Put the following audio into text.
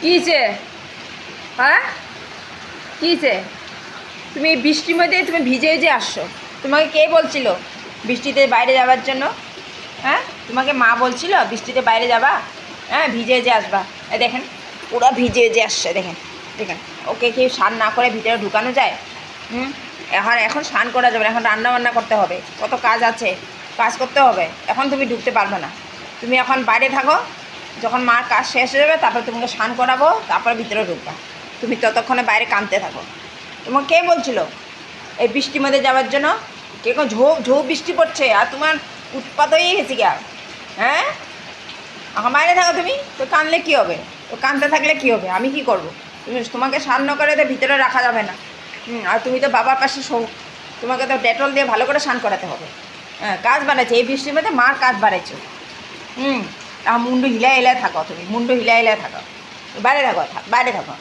কিছে? হ্যাঁ, কিছে? তুমি এই বৃষ্টির মধ্যে তুমি ভিজে যে আসছো, তোমাকে কে বলছিল বৃষ্টিতে বাইরে যাওয়ার জন্য? হ্যাঁ, তোমাকে মা বলছিল বৃষ্টিতে বাইরে যাবা? হ্যাঁ, ভিজে যে আসবা। দেখেন পুরো ভিজে যে আসছে, দেখেন দেখেন। ওকে কি স্নান না করে ভিতরে ঢুকানো যায়? হুম, এখন স্নান করা যাবে না, এখন রান্না বান্না করতে হবে, কত কাজ আছে, কাজ করতে হবে। এখন তুমি ঢুকতে পারবে না, তুমি এখন বাইরে থাকো। যখন মার কাজ শেষ হয়ে যাবে তারপরে তোমাকে স্নান করাবো, তারপরে ভিতরে ঢুকবা। তুমি ততক্ষণে বাইরে কাঁদতে থাকো। তোমার কে বলছিল এই বৃষ্টির মধ্যে যাওয়ার জন্য? কে কোন ঝোঁ বৃষ্টি পড়ছে আর তোমার উৎপাত হয়ে গেছে কি? হ্যাঁ, এখন বাইরে থাকো তুমি। তো কাঁদলে কী হবে? তো কাঁদতে থাকলে কী হবে? আমি কি করব? তোমাকে স্নান না করে তো ভিতরে রাখা যাবে না। আর তুমি তো বাবার পাশে শোও, তোমাকে তো ডেটল দিয়ে ভালো করে স্নান করাতে হবে। হ্যাঁ, কাজ বাড়াইছে এই বৃষ্টির মধ্যে, মার কাজ বাড়াইছে। আর মুন্ডু হিলাই হিলাই থাকো, তুমি মুন্ডু হিলাই হিলাই থাকো, বাইরে থাকো, বাইরে থাকো।